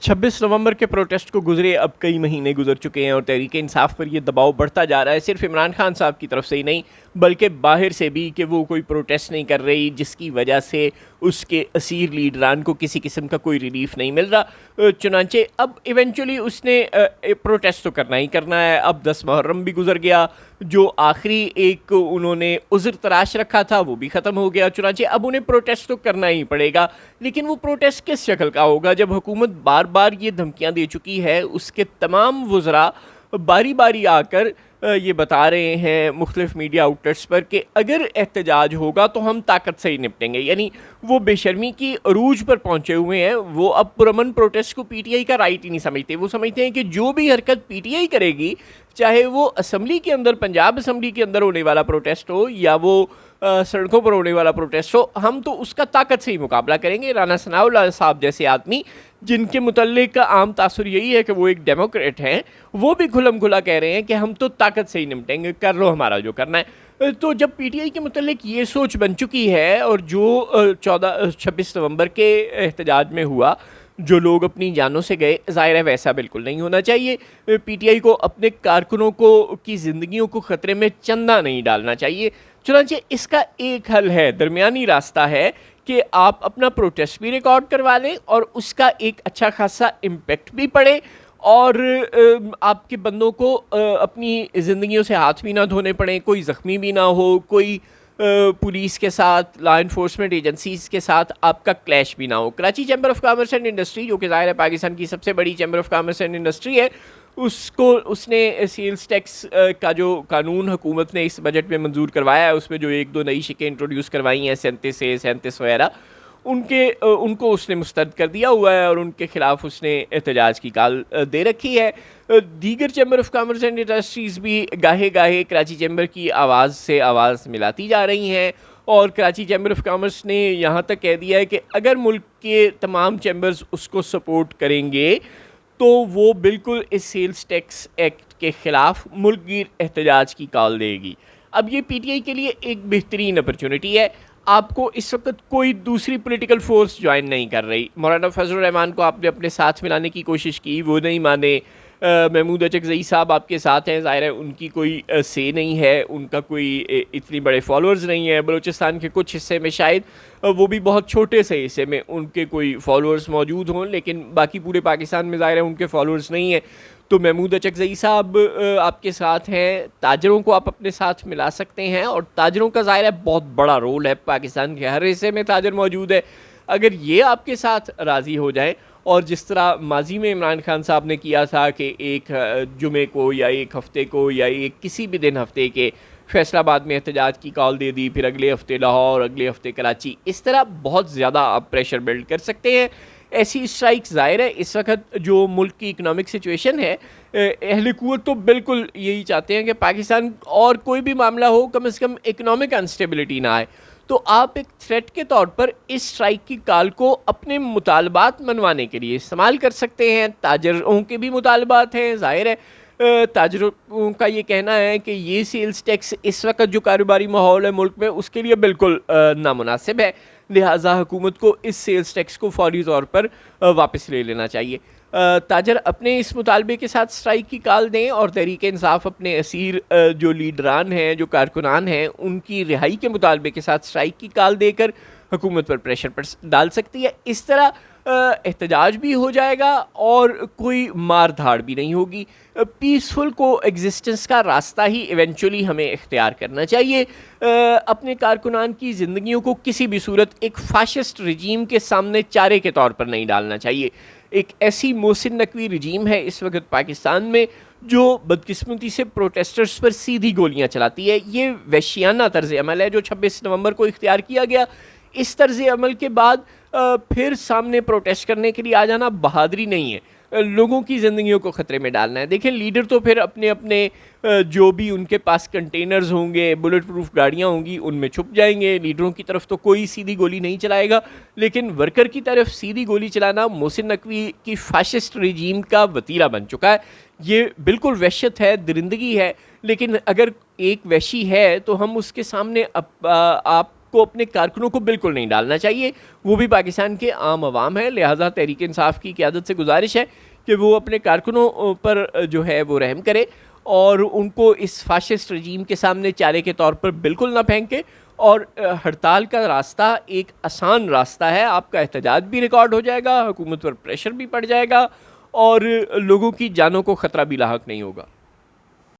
26 नवंबर के प्रोटेस्ट को गुजरे अब कई महीने गुजर चुके हैं और तहरीक इंसाफ पर ये दबाव बढ़ता जा रहा है, सिर्फ इमरान खान साहब की तरफ से ही नहीं बल्कि बाहर से भी, कि वो कोई प्रोटेस्ट नहीं कर रही जिसकी वजह से उसके असीर लीडरान को किसी किस्म का कोई रिलीफ नहीं मिल रहा। चुनांचे अब इवेंचुअली उसने प्रोटेस्ट तो करना ही करना है। अब 10 मुहर्रम भी गुजर गया, जो आखिरी एक उन्होंने उज़्र तराश रखा था वो भी ख़त्म हो गया। चुनांचे अब उन्हें प्रोटेस्ट तो करना ही पड़ेगा, लेकिन वो प्रोटेस्ट किस शक्ल का होगा जब हुकूमत बार बार ये धमकियां दे चुकी है। उसके तमाम वज़रा बारी बारी आकर ये बता रहे हैं मुख्तलिफ मीडिया आउटलेट्स पर कि अगर एहतजाज होगा तो हम ताकत से ही निपटेंगे। यानी वो बेशर्मी की अरूज पर पहुंचे हुए हैं। वो अब पुरअमन प्रोटेस्ट को पीटीआई का राइट ही नहीं समझते। वो समझते हैं कि जो भी हरकत पीटीआई करेगी, चाहे वो असम्बली के अंदर, पंजाब असम्बली के अंदर होने वाला प्रोटेस्ट हो या वो सड़कों पर होने वाला प्रोटेस्ट हो, हम तो उसका ताकत से ही मुकाबला करेंगे। राना सनाउल्लाह साहब जैसे आदमी, जिनके मुतल्लिक का आम तासुर यही है कि वो एक डेमोक्रेट हैं, वो भी खुलम खुला कह रहे हैं कि हम तो ताकत से ही निपटेंगे, कर लो हमारा जो करना है। तो जब पीटीआई के मुतल्लिक ये सोच बन चुकी है और जो 26 नवंबर के एहतजाज में हुआ, जो लोग अपनी जानों से गए, ज़ाहिर है वैसा बिल्कुल नहीं होना चाहिए। पीटीआई को अपने कारकुनों को की ज़िंदगियों को ख़तरे में चंदा नहीं डालना चाहिए। चुनांचे इसका एक हल है, दरमियानी रास्ता है कि आप अपना प्रोटेस्ट भी रिकॉर्ड करवा लें और उसका एक अच्छा खासा इम्पेक्ट भी पड़े और आपके बंदों को अपनी ज़िंदगियों से हाथ भी ना धोने पड़े, कोई ज़ख्मी भी ना हो, कोई पुलिस के साथ, लॉ इन्फोर्समेंट एजेंसीज़ के साथ आपका क्लैश भी ना हो। Karachi chamber of commerce and industry, जो कि ज़ाहिर है पाकिस्तान की सबसे बड़ी chamber of commerce and industry है, उसने सेल्स टैक्स का जो कानून हुकूमत ने इस बजट में मंजूर करवाया है, उसमें जो एक दो नई शिकें इंट्रोड्यूस करवाई हैं, 37 वगैरह, उनको उसने मुस्तरद कर दिया हुआ है और उनके ख़िलाफ़ उसने एहतजाज की काल दे रखी है। दीगर chamber of commerce and industries भी गाहे गाहे कराची चैम्बर की आवाज़ से आवाज़ मिलाती जा रही हैं और कराची चैम्बर ऑफ कॉमर्स ने यहाँ तक कह दिया है कि अगर मुल्क के तमाम चैम्बर्स उसको सपोर्ट करेंगे तो वो बिल्कुल इस सेल्स टैक्स एक्ट के ख़िलाफ़ मुल्कगीर एहतजाज की कॉल देगी। अब ये पीटीआई के लिए एक बेहतरीन अपॉर्चुनिटी है। आपको इस वक्त कोई दूसरी पॉलिटिकल फोर्स ज्वाइन नहीं कर रही। मौलाना फजल रहमान को आपने अपने साथ मिलाने की कोशिश की, वो नहीं माने। महमूद अचकज़ई साहब आपके साथ हैं, ज़ाहिर है उनकी कोई से नहीं है, उनका कोई इतनी बड़े फॉलोअर्स नहीं है। बलूचिस्तान के कुछ हिस्से में शायद वो भी बहुत छोटे से हिस्से में उनके कोई फॉलोअर्स मौजूद हों, लेकिन बाकी पूरे पाकिस्तान में ज़ाहिर है उनके फॉलोअर्स नहीं हैं। तो महमूद अचकज़ई साहब आपके साथ हैं, ताजरों को आप अपने साथ मिला सकते हैं और ताजरों का ज़ाहिर है बहुत बड़ा रोल है, पाकिस्तान के हर हिस्से में ताजर मौजूद है। अगर ये आपके साथ राज़ी हो जाए और जिस तरह माजी में इमरान खान साहब ने किया था कि एक जुमे को या एक हफ़्ते को या एक किसी भी दिन हफ़्ते के फैसलाबाद में एहतजाज की कॉल दे दी, फिर अगले हफ़्ते लाहौर, अगले हफ़्ते कराची, इस तरह बहुत ज़्यादा आप प्रेशर बिल्ड कर सकते हैं। ऐसी स्ट्राइक ज़ाहिर है इस वक्त जो मुल्क की इकनॉमिक सिचुएशन है, अहले कुव्वत तो बिल्कुल यही चाहते हैं कि पाकिस्तान और कोई भी मामला हो, कम से कम इकनॉमिक अनस्टेबिलिटी ना आए। तो आप एक थ्रेट के तौर पर इस स्ट्राइक की काल को अपने मुतालबात मनवाने के लिए इस्तेमाल कर सकते हैं। ताजरों के भी मुतालबात हैं, ज़ाहिर है ताजरों का ये कहना है कि ये सेल्स टैक्स इस वक्त जो कारोबारी माहौल है मुल्क में उसके लिए बिल्कुल नामुनासिब है, लिहाजा हुकूमत को इस सेल्स टैक्स को फौरी तौर पर वापस ले लेना चाहिए। ताजर अपने इस मुतालबे के साथ स्ट्राइक की काल दें और तहरीक इंसाफ अपने असीर जो लीडरान हैं, जो कारकुनान हैं, उनकी रिहाई के मुतालबे के साथ स्ट्राइक की काल देकर हुकूमत पर प्रेशर पर डाल सकती है। इस तरह एहतजाज भी हो जाएगा और कोई मार धाड़ भी नहीं होगी। पीसफुल को एग्जिस्टेंस का रास्ता ही इवेंचुअली हमें इख्तियार करना चाहिए। अपने कारकुनान की ज़िंदगियों को किसी भी सूरत एक फाशिस्ट रजीम के सामने चारे के तौर पर नहीं डालना चाहिए। एक ऐसी मोहसिन नकवी रजीम है इस वक्त पाकिस्तान में जो बदकिस्मती से प्रोटेस्टर्स पर सीधी गोलियां चलाती है। ये वहशियाना तर्ज अमल है जो 26 नवंबर को इख्तियार किया गया। इस तर्ज अमल के बाद फिर सामने प्रोटेस्ट करने के लिए आ जाना बहादुरी नहीं है, लोगों की ज़िंदगियों को ख़तरे में डालना है। देखें, लीडर तो फिर अपने अपने जो भी उनके पास कंटेनर्स होंगे, बुलेट प्रूफ गाड़ियाँ होंगी, उनमें छुप जाएंगे। लीडरों की तरफ तो कोई सीधी गोली नहीं चलाएगा, लेकिन वर्कर की तरफ सीधी गोली चलाना मोहसिन नकवी की फाशिस्ट रजीम का वतीरा बन चुका है। ये बिल्कुल वहशत है, दरिंदगी है, लेकिन अगर एक वहशी है तो हम उसके सामने आप उसको अपने कारकुनों को बिल्कुल नहीं डालना चाहिए। वो भी पाकिस्तान के आम आवाम है, लिहाजा तहरीक इंसाफ की क़यादत से गुजारिश है कि वो अपने कारकुनों पर जो है वो रहम करे और उनको इस फाशिस्ट रजीम के सामने चारे के तौर पर बिल्कुल ना फेंके। और हड़ताल का रास्ता एक आसान रास्ता है, आपका एहतजाज भी रिकॉर्ड हो जाएगा, हुकूमत पर प्रेशर भी पड़ जाएगा और लोगों की जानों को ख़तरा भी लाहक नहीं होगा।